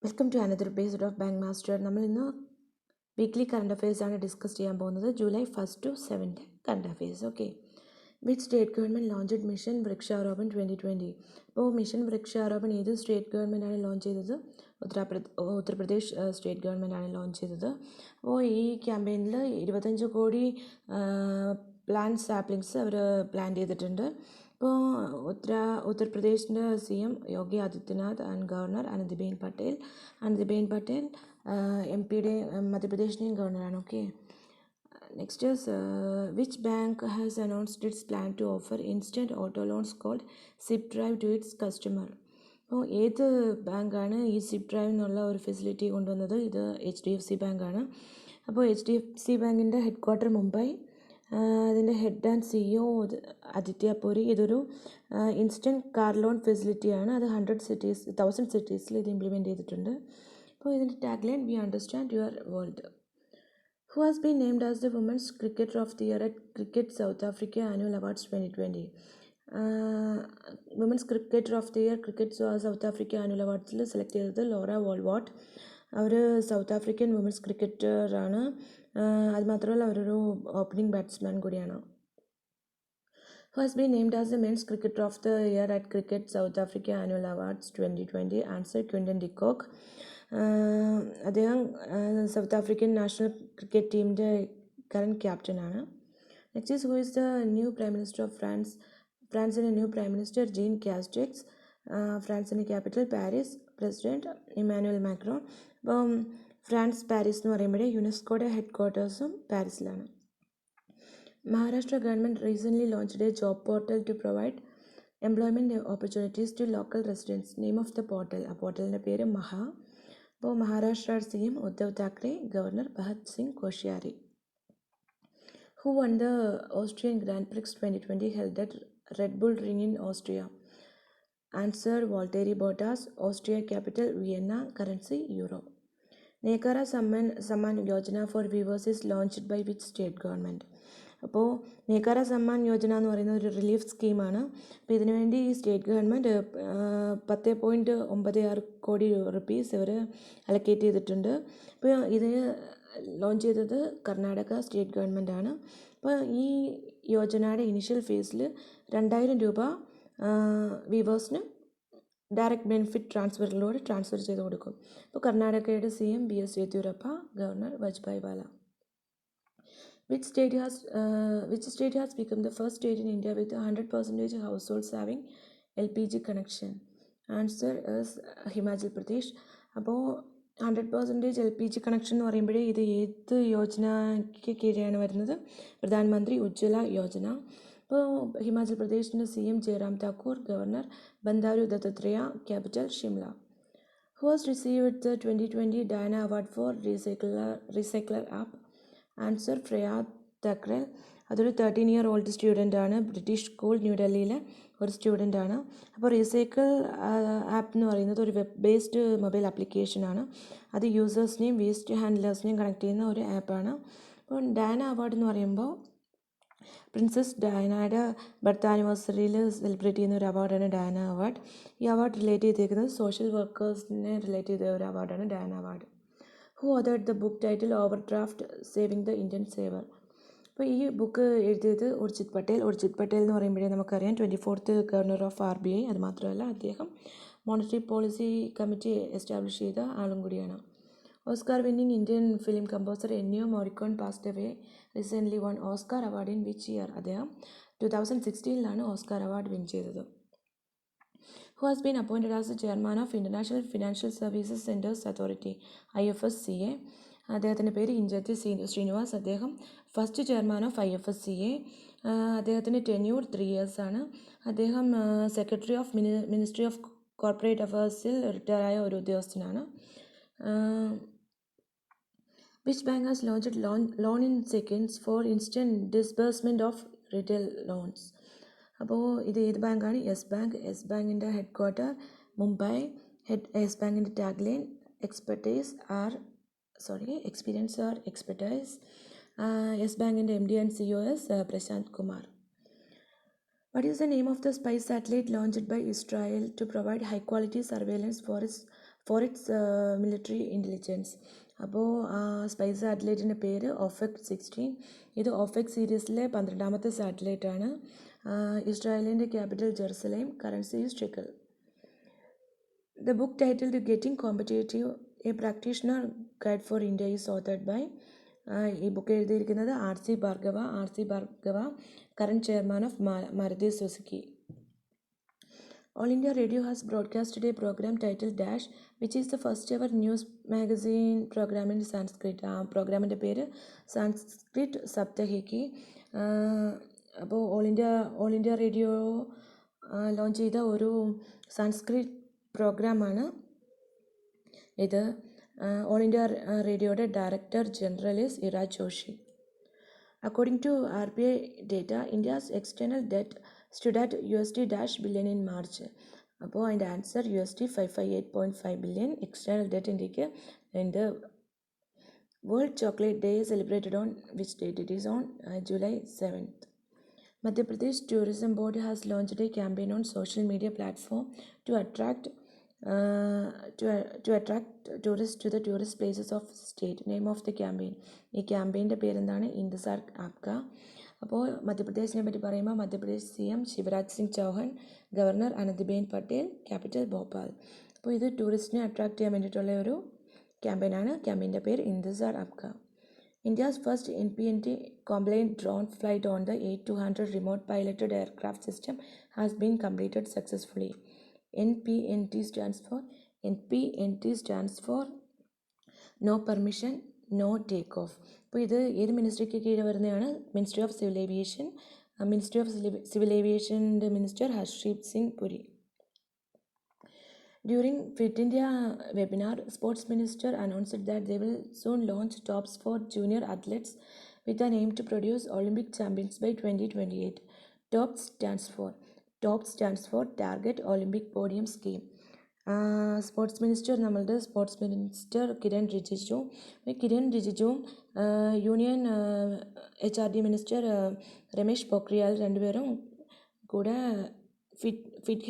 Welcome to another episode of bank master. നമ്മൾ ഇന്ന് weekly current affairs ആണ് discuss ചെയ്യാൻ പോകുന്നത്. July 1 to 7 current affairs. Okay, which state government launched mission Vriksharopan 2020? അപ്പോൾ mission വൃക്ഷാരോപൺ ഏത് state ഗവൺമെൻറ്റാണ് launch ചെയ്തത്? ഉത്തർപ്രദേശ് സ്റ്റേറ്റ് ഗവൺമെൻറ്റാണ് ലോഞ്ച് ചെയ്തത്. അപ്പോൾ ഈ ക്യാമ്പയിനിൽ 25 കോടി പ്ലാന്റ് സാപ്ലിങ്സ് അവർ പ്ലാൻ ചെയ്തിട്ടുണ്ട്. ഇപ്പോൾ ഉത്തർപ്രദേശിൻ്റെ CM Yogi Adityanath and governor Anandiben Patel MP-യുടെ മധ്യപ്രദേശിൻ്റെയും ഗവർണറാണ്. Okay, next is which bank has announced its plan to offer instant auto loans called zip drive to its customer? അപ്പോൾ ഏത് ബാങ്കാണ് ഈ സിപ്പ് ഡ്രൈവ് എന്നുള്ള ഒരു ഫെസിലിറ്റി കൊണ്ടുവന്നത്? ഇത് HDFC ബാങ്കാണ്. അപ്പോൾ HDFC ബാങ്കിൻ്റെ ഹെഡ് ക്വാർട്ടർ മുംബൈ, അതിൻ്റെ head and CEO Aditya Puri. ഇതൊരു ഇൻസ്റ്റൻറ്റ് കാർ ലോൺ ഫെസിലിറ്റിയാണ്. അത് 1000 സിറ്റീസിൽ ഇത് ഇംപ്ലിമെൻറ്റ് ചെയ്തിട്ടുണ്ട്. അപ്പോൾ ഇതിൻ്റെ tagline we understand your world. Who has been named as the Women's Cricketer of the Year at Cricket South Africa Annual Awards 2020? Women's Cricketer of the Year Cricket South Africa Annual Awards select ചെയ്തത് Laura വോൾവാട്ട്. അവർ south African women's ക്രിക്കറ്ററാണ്. അതുമാത്രമല്ല അവരൊരു opening batsman കൂടിയാണ്. Who has been named as the Men's Cricketer of the Year at Cricket South Africa Annual Awards 2020? Answer Quinton de Kock. അദ്ദേഹം South African national cricket ടീമിൻ്റെ current ക്യാപ്റ്റനാണ്. Next is who is the new prime minister of France? ഫ്രാൻസിൻ്റെ new prime minister Jean Castex. ഫ്രാൻസിൻ്റെ capital Paris. President Emmanuel Macron. അപ്പം France Paris എന്ന് പറയുമ്പോഴേ യുനെസ്കോയുടെ head ക്വാർട്ടേഴ്സും പാരീസിലാണ്. Maharashtra government recently launched a job portal to provide employment opportunities to local residents. Name of the portal? ആ പോർട്ടലിൻ്റെ പേര് മഹാ. അപ്പോൾ Maharashtra CM Uddhav Thackeray, governor Bhagat Singh Koshyari. Who won the Austrian Grand Prix 2020 held at Red Bull Ring in Austria? Answer Valtteri Bottas. Austria capital Vienna. Currency euro. Nekara Samman Yojana for Weavers is launched by which state government? അപ്പോൾ നേക്കാര സമ്മാൻ യോജന എന്ന് പറയുന്നത് ഒരു relief സ്കീമാണ്. അപ്പോൾ ഇതിനുവേണ്ടി ഈ state government 10.96 കോടി rupees ഇവർ അലക്കേറ്റ് ചെയ്തിട്ടുണ്ട്. അപ്പോൾ ഇത് ലോഞ്ച് ചെയ്തത് കർണാടക സ്റ്റേറ്റ് ഗവൺമെൻറ്റാണ്. അപ്പോൾ ഈ യോജനയുടെ ഇനിഷ്യൽ ഫേസിൽ 2000 രൂപ വീവേഴ്സിന് ഡയറക്റ്റ് ബെനിഫിറ്റ് ട്രാൻസ്ഫറിലൂടെ ട്രാൻസ്ഫർ ചെയ്ത് കൊടുക്കും. അപ്പോൾ കർണാടകയുടെ CM BS Yediyurappa, governor Vajubhai Vala. Which state has become the first state in India with 100% households having LPG connection? Answer is Himachal Pradesh. അപ്പോൾ 100% LPG കണക്ഷൻ എന്ന് പറയുമ്പോഴേ ഇത് ഏത് യോജനയ്ക്ക് കീഴെയാണ് വരുന്നത്? പ്രധാനമന്ത്രി ഉജ്ജ്വല യോജന. അപ്പോൾ ഹിമാചൽ പ്രദേശിൻ്റെ CM Jairam Thakur, governor Bandaru Dattatreya, capital Shimla. Who has received the 2020 Diana Award for Recycler app? Answer Freya Thakral. അതൊരു 13-year-old സ്റ്റുഡൻ്റാണ്. ബ്രിട്ടീഷ് സ്കൂൾ ന്യൂഡൽഹിയിലെ ഒരു സ്റ്റുഡൻ്റാണ്. അപ്പോൾ റീസൈക്കിൾ ആപ്പ് എന്ന് പറയുന്നത് ഒരു വെബ് ബേസ്ഡ് മൊബൈൽ ആപ്ലിക്കേഷനാണ്. അത് യൂസേഴ്സിനെയും വേസ്റ്റ് ഹാൻഡ്ലേഴ്സിനെയും കണക്ട് ചെയ്യുന്ന ഒരു ആപ്പാണ്. അപ്പോൾ ഡയാന അവാർഡ് എന്ന് പറയുമ്പോൾ പ്രിൻസസ് ഡയാനയുടെ ബർത്ത് ആനിവേഴ്സറിയിൽ സെലിബ്രേറ്റ് ചെയ്യുന്ന ഒരു അവാർഡാണ് ഡയാന അവാർഡ്. ഈ അവാർഡ് റിലേറ്റ് ചെയ്തേക്കുന്നത് സോഷ്യൽ വർക്കേഴ്സിനെ റിലേറ്റ് ചെയ്ത ഒരു അവാർഡാണ് Diana award. Who authored the book title Overdraft Saving the Indian Saver? അപ്പോൾ ഈ ബുക്ക് എഴുതിയത് ഉർജിത് പട്ടേൽ. എന്ന് പറയുമ്പോഴേ നമുക്കറിയാം 24th ഗവർണർ ഓഫ് RBI. അതുമാത്രമല്ല അദ്ദേഹം മോണിറ്ററി പോളിസി കമ്മിറ്റി എസ്റ്റാബ്ലിഷ് ചെയ്ത ആളും കൂടിയാണ്. Oscar winning Indian film composer Ennio Morricone passed away recently. won Oscar award in which year? അദ്ദേഹം 2016 ഓസ്കാർ അവാർഡ് വിൻ ചെയ്തത്. Who has been appointed as the chairman of International Financial Services Centers Authority IFSCA? അദ്ദേഹത്തിൻ്റെ പേര് ഇഞ്ചത്തി ശ്രീനിവാസ്. അദ്ദേഹം first chairman of IFSCA. അദ്ദേഹത്തിൻ്റെ tenure 3 years ആണ്. അദ്ദേഹം secretary of ministry of corporate അഫയേഴ്സിൽ retire ആയ ഒരു ഉദ്യോഗസ്ഥനാണ്. Which bank has launched loan in seconds for instant disbursement of retail loans? അപ്പോൾ ഇത് ഏത് ബാങ്കാണ്? Yes bank. യെസ് ബാങ്കിൻ്റെ ഹെഡ് ക്വാർട്ടർ മുംബൈ. യെസ് ബാങ്കിൻ്റെ tagline experience our expertise. Yes ബാങ്കിൻ്റെ MD and CEO Prashant Kumar. What is the name of the spy satellite launched by Israel to provide high quality surveillance for its for its military intelligence. അപ്പോൾ spies സാറ്റലൈറ്റിൻ്റെ പേര് OFAC 16. ഇത് OFAC സീരീസിലെ 12ാമത്തെ സാറ്റലൈറ്റാണ്. ഇസ്രായേലിൻ്റെ capital Jerusalem. Currency is shekel. The book titled Getting Competitive, a Practitioner Guide for India is authored by ഈ book എഴുതിയിരിക്കുന്നത് R.C. Bhargava, current chairman of Maruti Suzuki. All India Radio has broadcasted a program titled Dash, which is the first ever news magazine program in Sanskrit. പ്രോഗ്രാമിൻ്റെ പേര് സാൻസ്ക്രിറ്റ് സപ്തഹിക്ക്. അപ്പോൾ all India radio launch ചെയ്ത ഒരു സാൻസ്ക്രിറ്റ് പ്രോഗ്രാമാണ് ഇത്. All India റേഡിയോയുടെ director general is Ira Joshi. According to RBI data, India's external debt stood at $- billion in March. അപ്പോൾ അതിൻ്റെ ആൻസർ $558.5 billion external debt ഇന്ത്യക്ക് ഉണ്ട്. World Chocolate Day is celebrated on which date? It is on July 7th. Madhya Pradesh Tourism Board has launched a campaign on social media platform to attract tourists to the tourist places of state. Name of the campaign. ഈ ക്യാമ്പയിൻ്റെ പേരെന്താണ്? ഇന്ത്സാർ ആപ്ക. അപ്പോൾ മധ്യപ്രദേശിനെ പറ്റി പറയുമ്പോൾ Madhya Pradesh CM Shivraj Singh Chouhan, governor Anandiben Patel, capital Bhopal. അപ്പോൾ ഇത് ടൂറിസ്റ്റിനെ attract ചെയ്യാൻ വേണ്ടിയിട്ടുള്ള ഒരു ക്യാമ്പയിനാണ്. ക്യാമ്പയിൻ്റെ പേര് ഇന്ത്സാർ ആപ്ക. India's first NPNT compliant drone flight on the A200 remote piloted aircraft system has been completed successfully. NPNT stands for No Permission, No Takeoff. അപ്പോൾ ഇത് ഏത് മിനിസ്ട്രിക്ക് കീഴിൽ വരുന്നതാണ്? Ministry of civil aviation. Ministry of civil ഏവിയേഷൻ്റെ minister Hardeep Singh Puri. During Fit India webinar, Sports Minister announced that they will soon launch TOPS for junior athletes with an aim to produce Olympic champions by 2028. TOPS stands for Target Olympic Podium Scheme. Sports minister Kiren റിജിജുവും union HRD minister Ramesh Pokhriyal രണ്ടുപേരും കൂടെ hit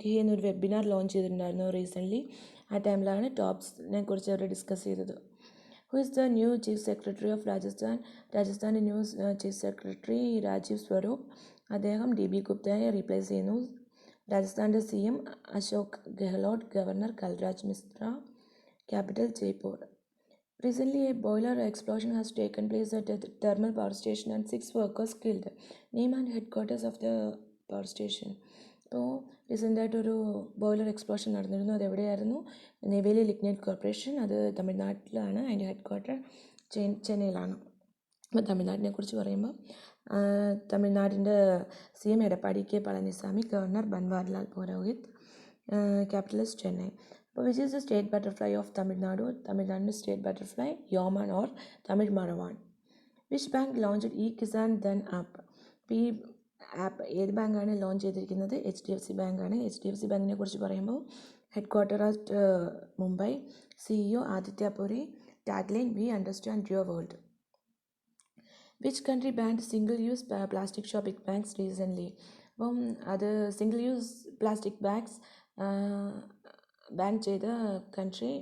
ഹേ എന്നൊരു webinar launch ചെയ്തിട്ടുണ്ടായിരുന്നു recently. ആ ടൈമിലാണ് ടോപ്സിനെ കുറിച്ച് അവർ ഡിസ്കസ് ചെയ്തത്. Who is the new chief secretary of രാജസ്ഥാൻ്റെ new chief secretary Rajeev Swarup. അദ്ദേഹം DB ഗുപ്തയെ റീപ്ലേസ് ചെയ്യുന്നു. രാജസ്ഥാൻ്റെ CM Ashok Gehlot, governor Kalraj Mishra, capital Jaipur. Recently, a boiler explosion has taken place at a thermal power station and 6 workers killed. Name and headquarters of the power station. അപ്പോൾ റീസെൻ്റായിട്ടൊരു boiler explosion നടന്നിരുന്നു. അതെവിടെയായിരുന്നു? Neyveli lignite corporation. അത് തമിഴ്നാട്ടിലാണ്. അതിൻ്റെ headquarter ചെന്നൈയിലാണ്. അപ്പോൾ തമിഴ്നാട്ടിനെ കുറിച്ച് പറയുമ്പോൾ തമിഴ്നാടിൻ്റെ CM Edappadi K Palaniswami, governor Banwarilal Purohit, capital is Chennai. അപ്പോൾ which is the state butterfly of Tamil Nadu? തമിഴ്നാടിൻ്റെ state butterfly yeoman or Tamil Maravan. Which bank launched e-Kisan Dhan app? അപ്പോൾ ഈ ആപ്പ് ഏത് ബാങ്കാണ് ലോഞ്ച് ചെയ്തിരിക്കുന്നത്? HDFC ബാങ്കാണ്. HDFC ബാങ്കിനെ കുറിച്ച് പറയുമ്പോൾ headquarter at Mumbai, CEO Aditya Puri, tagline we understand your world. Which country banned single use plastic shopping bags recently? അപ്പം അത് single use plastic bags ban ചെയ്ത കൺട്രി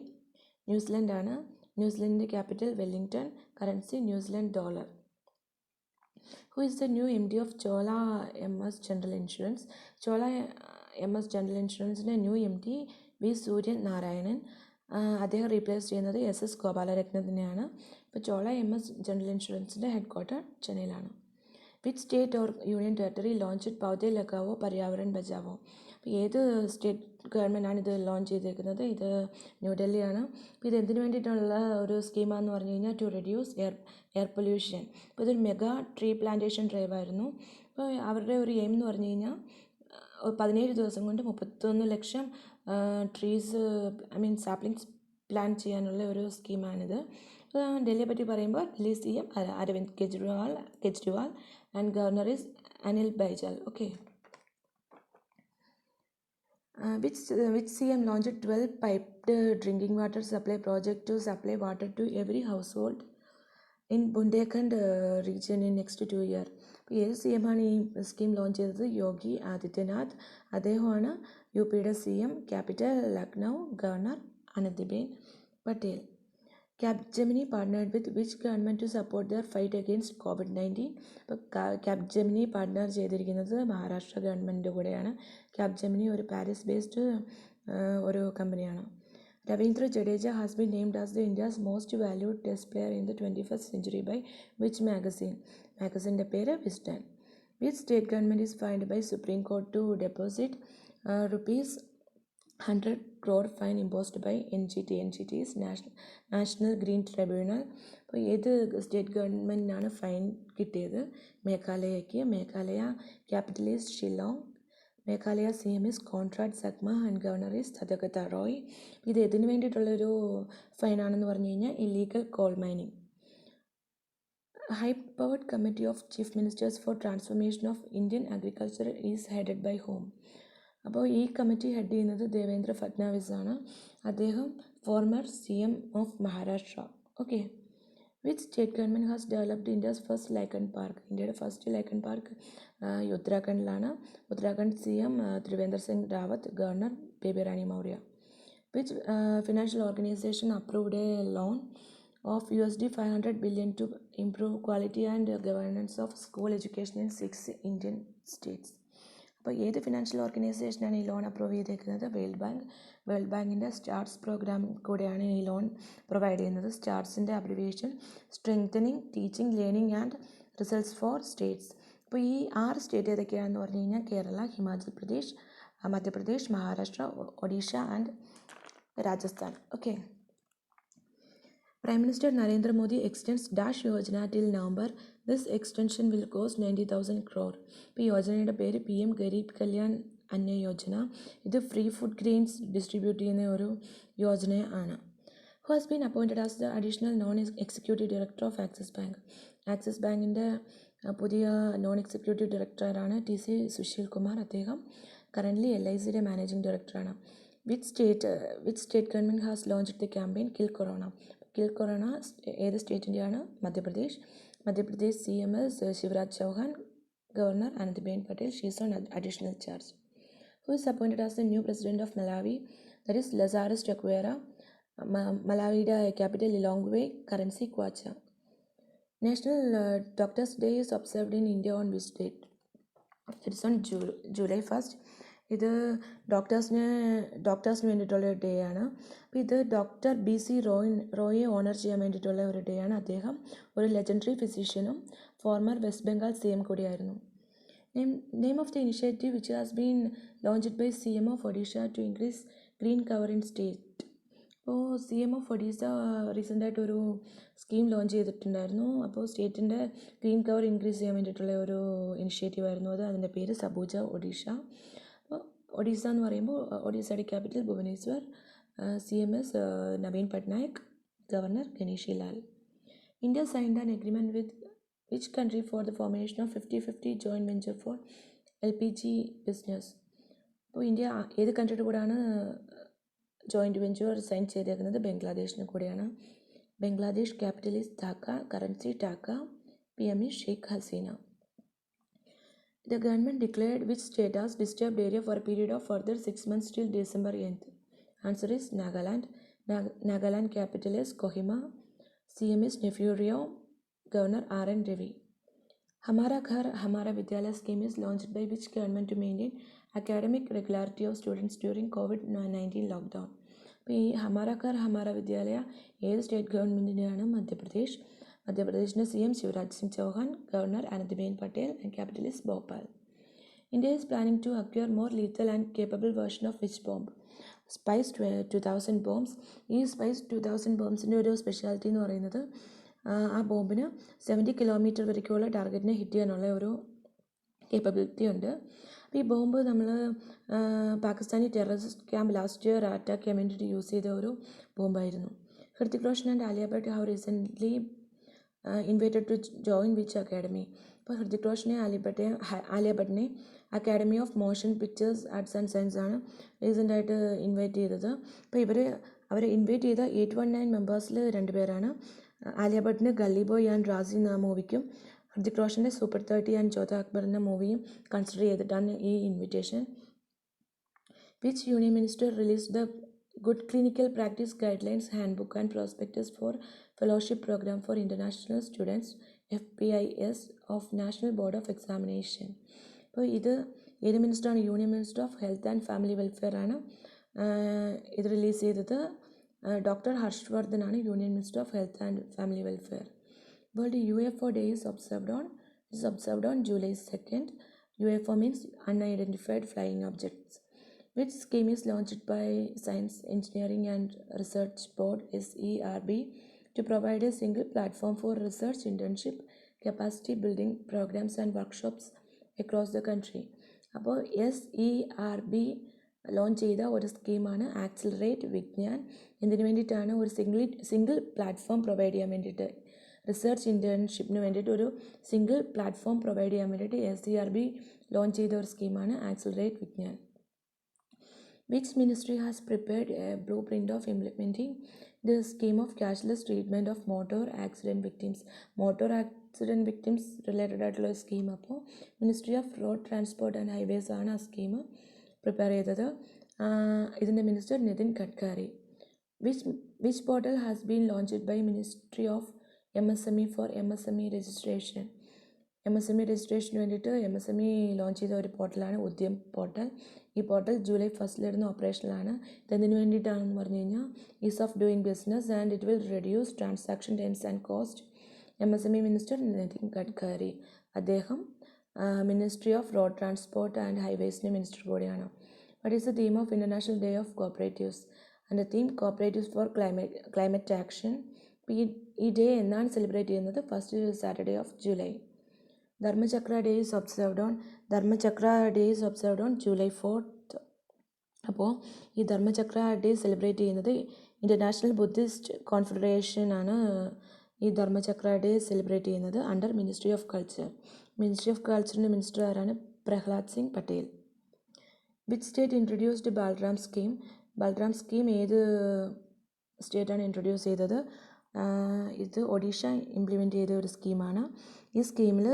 ന്യൂസിലൻഡാണ്. ന്യൂസിലൻഡിൻ്റെ capital Wellington, currency New Zealand dollar. Who is the new MD of Chola MS General Insurance? Chola MS General Insuranceൻ്റെ new MD V Suryan Narayanan. അദ്ദേഹം replace ചെയ്യുന്നത് SS ഗോപാലരത്നത്തിനെയാണ്. ഇപ്പോൾ ചോള MS ജനറൽ ഇൻഷുറൻസിൻ്റെ headquarter ചെന്നൈയിലാണ്. Which state or union territory launched Paudhe Lagao Paryavaran Bachao? അപ്പോൾ ഏത് state ഗവൺമെൻറ്റാണ് ഇത് ലോഞ്ച് ചെയ്തിരിക്കുന്നത്? ഇത് ന്യൂഡൽഹിയാണ്. അപ്പോൾ ഇത് എന്തിനു വേണ്ടിയിട്ടുള്ള ഒരു സ്കീമാണെന്ന് പറഞ്ഞു കഴിഞ്ഞാൽ ടു റെഡ്യൂസ് എയർ പൊല്യൂഷൻ. അപ്പോൾ ഇതൊരു മെഗാ ട്രീ പ്ലാന്റേഷൻ ഡ്രൈവായിരുന്നു. അപ്പോൾ അവരുടെ ഒരു എയിം എന്ന് പറഞ്ഞു കഴിഞ്ഞാൽ 17 ദിവസം കൊണ്ട് 31 ലക്ഷം ട്രീസ് സാപ്ലിങ്സ് പ്ലാൻ ചെയ്യാനുള്ള ഒരു സ്കീമാണിത്. അപ്പോൾ ഡൽഹിയെ പറ്റി പറയുമ്പോൾ Delhi CM Arvind Kejriwal and governor is Anil Baijal. Okay. Which CM launched 12 piped drinking water supply project to supply water to every household in Bundelkhand region in next 2 years? അപ്പോൾ ഏത് സി എം ആണ് ഈ സ്കീം ലോഞ്ച് ചെയ്തത്? യോഗി ആദിത്യനാഥ്. അദ്ദേഹമാണ് യു പിയുടെ CM. Capital Lucknow. Governor Anandiben Patel. Capgemini partnered with which government to support their fight against COVID-19? അപ്പോൾ Capgemini partner ചെയ്തിരിക്കുന്നത് മഹാരാഷ്ട്ര ഗവൺമെൻറ്റിൻ്റെ കൂടെയാണ്. Capgemini ഒരു പാരീസ് ബേസ്ഡ് ഒരു കമ്പനിയാണ്. Ravindra Jadeja has been named as the India's most valued test player in the 21st century by which magazine? മാഗസിൻ്റെ പേര് Wisden. Which state government is fined by supreme court to deposit ₹100 crore fine imposed by NGT. NGT is national green tribunal. അപ്പോൾ ഏത് state ഗവൺമെൻറ്റിനാണ് fine കിട്ടിയത്? മേഘാലയയ്ക്ക്. Meghalaya capital is Shillong. Meghalaya CM is Conrad Sangma and governor is Tathagata Roy. ഇത് ഇതിന് വേണ്ടിയിട്ടുള്ളൊരു ഫൈനാണെന്ന് പറഞ്ഞു കഴിഞ്ഞാൽ illegal coal mining. High powered committee of chief ministers for transformation of Indian agriculture is headed by home. അപ്പോൾ ഈ കമ്മിറ്റി ഹെഡ് ചെയ്യുന്നത് ദേവേന്ദ്ര ഫഡ്നാവിസ് ആണ്. അദ്ദേഹം former CM of Maharashtra. Okay. Which state government has developed India's first lichen park? ഇന്ത്യയുടെ first lichen park ഉത്തരാഖണ്ഡിലാണ്. Uttarakhand CM Trivendra Singh Rawat. Governor Baby Rani Maurya. Which financial organisation approved a loan of $500 billion to improve quality and governance of school education in 6 Indian states? അപ്പോൾ ഏത് financial ഓർഗനൈസേഷനാണ് ഈ loan approve ചെയ്തേക്കുന്നത്? World bank. World ബാങ്കിൻ്റെ STARS programme കൂടെയാണ് ഈ loan provide ചെയ്യുന്നത്. സ്റ്റാർട്സിൻ്റെ abbreviation strengthening teaching learning and results for states. അപ്പോൾ ഈ 6 സ്റ്റേറ്റ് ഏതൊക്കെയാണെന്ന് പറഞ്ഞു കഴിഞ്ഞാൽ Kerala, Himachal Pradesh, Madhya Pradesh, Maharashtra, Odisha and Rajasthan. Okay. Prime Minister Narendra Modi extends Dash Yojana till November. This extension will cost 90,000 crore. ഇപ്പോൾ ഈ യോജനയുടെ പേര് PM ഗരീബ് കല്യാൺ അന്ന യോജന. ഇത് ഫ്രീ ഫുഡ് ഗ്രെയിൻസ് ഡിസ്ട്രിബ്യൂട്ട് ചെയ്യുന്ന ഒരു യോജന ആണ്. Who has been appointed as the additional non-executive director of Axis Bank? Axis ബാങ്കിൻ്റെ പുതിയ non executive ഡയറക്ടറാണ് TC സുശീൽ കുമാർ. അദ്ദേഹം കറൻ്റ്ലി LICയുടെ മാനേജിംഗ് ഡയറക്ടറാണ്. Which state government has launched the campaign kill corona? Kill corona ഏത് സ്റ്റേറ്റിൻ്റെയാണ്? Madhya Pradesh. Madhya Pradesh CM Shivraj Chouhan. Governor Anandiben Patel. She's on additional charge. Who is appointed as the new president of Malawi? That is Lazarus Chakwera. മലാവിയുടെ capital Lilongwe. Currency kwacha. National doctors day is observed in India on which date? It is on July 1st. ഇത് ഡോക്ടേഴ്സിന് വേണ്ടിയിട്ടുള്ള ഒരു day ആണ്. അപ്പോൾ ഇത് doctor BC റോയെ owner ചെയ്യാൻ വേണ്ടിയിട്ടുള്ള ഒരു ഡേ ആണ്. അദ്ദേഹം ഒരു ലെജൻഡറി ഫിസിഷ്യനും ഫോർമർ വെസ്റ്റ് ബംഗാൾ CM കൂടിയായിരുന്നു. Name of the initiative which has been launched by CM of Odisha to increase green cover in state. അപ്പോൾ CM ഓഫ് ഒഡീഷ റീസെൻ്റായിട്ടൊരു സ്കീം ലോഞ്ച് ചെയ്തിട്ടുണ്ടായിരുന്നു. അപ്പോൾ സ്റ്റേറ്റിൻ്റെ ഗ്രീൻ കവർ ഇൻക്രീസ് ചെയ്യാൻ വേണ്ടിയിട്ടുള്ള ഒരു ഇനിഷ്യേറ്റീവ് ആയിരുന്നു അത്. അതിൻ്റെ പേര് സബൂജ ഒഡീഷ. ഒഡീസ എന്ന് പറയുമ്പോൾ ഒഡീസയുടെ capital Bhubaneswar. CM Naveen Patnaik. Governor Ganeshi Lal. India signed an agreement with which country for the formation of 50-50 joint venture for LPG business? അപ്പോൾ ഇന്ത്യ ഏത് കൺട്രിയുടെ കൂടെയാണ് ജോയിൻറ്റ് വെഞ്ചർ സൈൻ ചെയ്തേക്കുന്നത്? ബംഗ്ലാദേശിന് കൂടെയാണ്. Bangladesh capital is Dhaka. Currency taka. PM is Sheikh Hasina. The government declared which state as disturbed area for a period of further 6 months till December 8th? Answer is Nagaland. Nagaland capital is Kohima. CM is Nephew Rio. Governor R.N. Ravi. Hamara Ghar Hamara Vidyalaya scheme is launched by which government to maintain academic regularity of students during COVID-19 lockdown? അപ്പോൾ ഈ ഹമാര ഘർ ഹമാര വിദ്യാലയ ഏത് state ഗവൺമെൻറ്റിൻ്റെയാണ്? മധ്യപ്രദേശ്. മധ്യപ്രദേശിൻ്റെ CM Shivraj Singh Chouhan. Governor Anandiben Patel. And capital is Bhopal. India is planning to acquire more lethal and capable version of which bomb? SPICE 2000 bombs. ഈ SPICE 2000 ബോംബ്സിൻ്റെ ഒരു speciality എന്ന് പറയുന്നത് ആ ബോംബിന് 70 കിലോമീറ്റർ വരയ്ക്കുള്ള ടാർഗറ്റിനെ ഹിറ്റ് ചെയ്യാനുള്ള ഒരു കേപ്പബിലിറ്റി ഉണ്ട്. അപ്പോൾ ഈ ബോംബ് നമ്മൾ Pakistani terrorist camp last year attack ചെയ്യാൻ വേണ്ടിയിട്ട് യൂസ് ചെയ്ത ഒരു ബോംബായിരുന്നു. Hrithik Roshan and Alia Bhatt have recently invited to join which academy? അപ്പോൾ ഹൃതിക് റോഷനെ ആലിയ ഭട്ടിനെ academy of motion pictures arts and science ആണ് റീസെൻ്റായിട്ട് ഇൻവൈറ്റ് ചെയ്തത്. അപ്പോൾ അവരെ ഇൻവൈറ്റ് ചെയ്ത 819 മെമ്പേഴ്സിൽ 2 പേരാണ്. ആലിയ ഭട്ടിന് ഗല്ലി ബോയ് ആൻഡ് റാസി എന്ന മൂവിക്കും ഹൃതിക് റോഷൻ്റെ സൂപ്പർ 30 ആൻഡ് ജോധ അക്ബർ എന്ന മൂവിയും കൺസിഡർ ചെയ്തിട്ടാണ് ഈ invitation. Which union minister released the good clinical practice guidelines handbook and prospectus for fellowship programme for international students FPIS of national board of examination. അപ്പോൾ ഇത് ഏത് മിനിസ്റ്ററാണ്? Union minister of health and family welfare ആണ് ഇത് release ചെയ്തത്. Doctor ഹർഷവർദ്ധനാണ് union minister of health and family welfare. World UFO day is observed on July 2nd. UFO means unidentified flying objects. Which scheme is launched by Science, Engineering and Research Board SERB to provide a single platform for research, internship, capacity building programs and workshops across the country. അപ്പോൾ SERB launch ചെയ്ത ഒരു സ്കീമാണ് accelerate Vigyan. ഇതിന് വേണ്ടിയിട്ടാണ് ഒരു single platform provide ചെയ്യാൻ വേണ്ടിയിട്ട്, research ഇൻറ്റേൺഷിപ്പിന് വേണ്ടിയിട്ട് ഒരു സിംഗിൾ പ്ലാറ്റ്ഫോം പ്രൊവൈഡ് ചെയ്യാൻ വേണ്ടിയിട്ട് SERB ലോഞ്ച് ചെയ്ത ഒരു സ്കീമാണ് accelerate Vigyan. Which ministry has prepared a blueprint of implementing the scheme of cashless treatment of motor accident victims? Motor accident victims related ആയിട്ടുള്ള ഒരു സ്കീം. അപ്പോൾ ministry of road transport and highways ആണ് ആ scheme prepare ചെയ്തത്. ഇതിൻ്റെ minister Nitin Gadkari. Which portal has been launched by ministry of MSME for MSME registration? MSME രജിസ്ട്രേഷന് വേണ്ടിയിട്ട് MSME launch ചെയ്ത ഒരു പോർട്ടലാണ് ഉദ്യം പോർട്ടൽ. ഈ പോർട്ടൽ ജൂലൈ 1 ഓപ്പറേഷനിലാണ്. ഇതെന്തിനു വേണ്ടിയിട്ടാണെന്ന് പറഞ്ഞു കഴിഞ്ഞാൽ ease of doing business and it will reduce transaction times and cost. MSME minister Nitin Gadkari. അദ്ദേഹം ministry of road transport and ഹൈവേസിൻ്റെ മിനിസ്റ്റർ കൂടിയാണ്. What is the theme of international day of cooperatives? And theme cooperatives for climate action. ഈ day എന്നാണ് സെലിബ്രേറ്റ് ചെയ്യുന്നത്? First Saturday of July. Dharmachakra day is observed on July 4th. അപ്പോൾ ഈ Dharmachakra day celebrate ചെയ്യുന്നത് international Buddhist confederation ആണ്. ഈ Dharmachakra day celebrate ചെയ്യുന്നത് under ministry of culture. Ministry of കൾച്ചറിൻ്റെ മിനിസ്റ്റർ ആരാണ്? Prahlad Singh Patel. Which state introduced Balram scheme? Balram scheme ഏത് സ്റ്റേറ്റാണ് ഇൻട്രൊഡ്യൂസ് ചെയ്തത്? ഇത് ഒഡീഷ ഇംപ്ലിമെൻ്റ് ചെയ്ത ഒരു സ്കീമാണ്. ഈ സ്കീമിൽ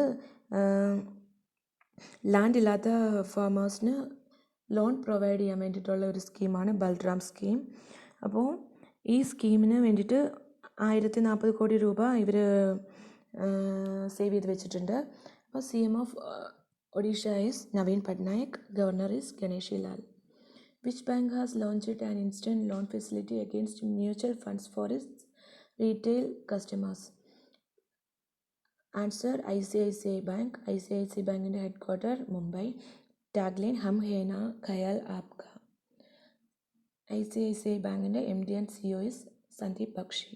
ലാൻഡ് ഇല്ലാത്ത ഫാമേഴ്സിന് ലോൺ പ്രൊവൈഡ് ചെയ്യാൻ വേണ്ടിയിട്ടുള്ള ഒരു സ്കീമാണ് ബൽറാം സ്കീം. അപ്പോൾ ഈ സ്കീമിന് വേണ്ടിയിട്ട് 1040 കോടി രൂപ ഇവർ സേവ് ചെയ്ത് വെച്ചിട്ടുണ്ട്. അപ്പോൾ CM of Odisha is Naveen Patnaik. Governor is Ganeshi Lal. Which bank has launched an instant loan facility against mutual funds four it's retail customers? Answer ICICI bank. ICICI ബാങ്കിൻ്റെ ഹെഡ് ക്വാർട്ടർ മുംബൈ. ടാഗ്ലൈൻ ഹം ഹേന ഖയാൽ ആപ്ക. ICICI ബാങ്കിൻ്റെ MD and CEO is Sandeep Bakshi.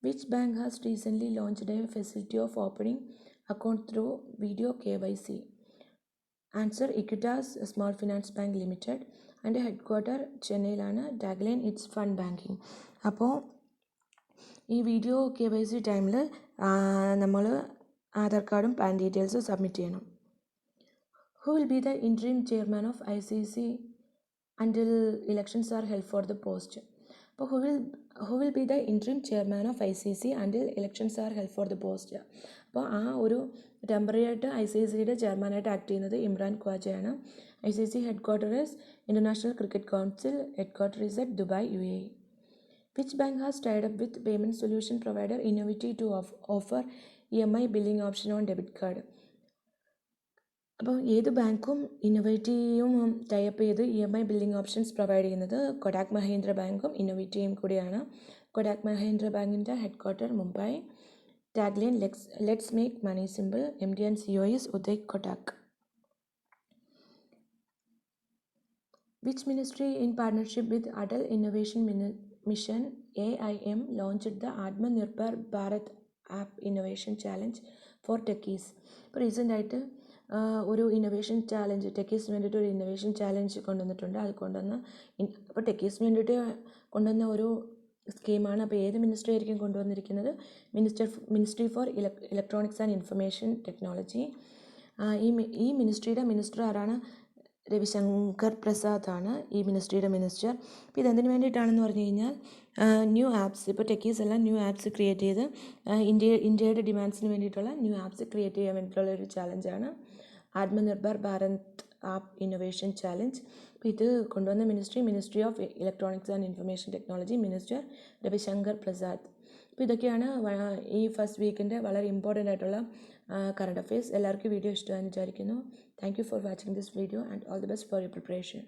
Which bank has recently launched A facility of opening account through video KYC? Answer Equitas small finance bank limited. അതിൻ്റെ head quarter ചെന്നൈയിലാണ്. Tagline it's fund banking. അപ്പോൾ ഈ video KYC ടൈമിൽ നമ്മൾ ആധാർ കാർഡും pan ഡീറ്റെയിൽസും submit ചെയ്യണം. Who will be the interim chairman of ICC until elections are held for the post? അപ്പോൾ who will be the interim chairman of ICC until elections are held for the post? അപ്പോൾ ആ ഒരു temporary ആയിട്ട് ICCയുടെ ചെയർമാനായിട്ട് act ചെയ്യുന്നത് ഇമ്രാൻ ഖ്വാജയാണ്. ICC headquarter is international cricket council. Headquarter is at Dubai UAE. Which bank has tied up with payment solution provider Innovity to offer EMI billing option on debit card? അപ്പോൾ ഏത് ബാങ്കും ഇന്നോവേറ്റീവും type ചെയ്ത് EMI billing options provide ചെയ്യുന്നത് കൊടാക് മഹീന്ദ്ര ബാങ്കും ഇന്നോവേറ്റീവും കൂടിയാണ്. കൊടാക് മഹീന്ദ്ര ബാങ്കിൻ്റെ head quarter Mumbai. Tagline let's make money simple. MD and CEO is Uday Kotak. Which ministry in partnership with Atal innovation mission AIM launched the Atmanirbhar Bharat App Innovation Challenge for Techies? ഇപ്പോൾ റീസെൻ്റായിട്ട് ഒരു innovation challenge ടെക്കീസിന് വേണ്ടിയിട്ട് ഒരു innovation challenge കൊണ്ടുവന്നിട്ടുണ്ട്. അത് അപ്പോൾ ടെക്കീസിന് വേണ്ടിയിട്ട് കൊണ്ടുവന്ന ഒരു സ്കീമാണ്. അപ്പോൾ ഏത് മിനിസ്ട്രി ആയിരിക്കും കൊണ്ടുവന്നിരിക്കുന്നത്? Ministry four electronics and information technology. ഈ മിനിസ്ട്രിയുടെ മിനിസ്റ്റർ ആരാണ്? രവിശങ്കർ പ്രസാദാണ് ഈ മിനിസ്ട്രിയുടെ മിനിസ്റ്റർ. അപ്പോൾ ഇതെന്തിനു വേണ്ടിയിട്ടാണെന്ന് പറഞ്ഞു കഴിഞ്ഞാൽ ന്യൂ ആപ്സ്, ഇപ്പോൾ ടെക്കീസ് എല്ലാം ന്യൂ ആപ്സ് ക്രിയേറ്റ് ചെയ്ത് ഇന്ത്യയുടെ ഡിമാൻഡ്സിന് വേണ്ടിയിട്ടുള്ള ന്യൂ ആപ്സ് ക്രിയേറ്റ് ചെയ്യാൻ വേണ്ടിയിട്ടുള്ള ഒരു ചാലഞ്ചാണ് Atmanirbhar Bharat app innovation challenge. അപ്പോൾ ഇത് കൊണ്ടുവന്ന ministry of electronics and information technology, minister Ravishankar Prasad. അപ്പോൾ ഇതൊക്കെയാണ് ഈ ഫസ്റ്റ് വീക്കിൻ്റെ വളരെ ഇമ്പോർട്ടൻ്റ് ആയിട്ടുള്ള കറണ്ട് അഫയേഴ്സ്. എല്ലാവർക്കും വീഡിയോ ഇഷ്ടമാണെന്ന് വിചാരിക്കുന്നു. Thank you for watching this video and all the best for your preparation.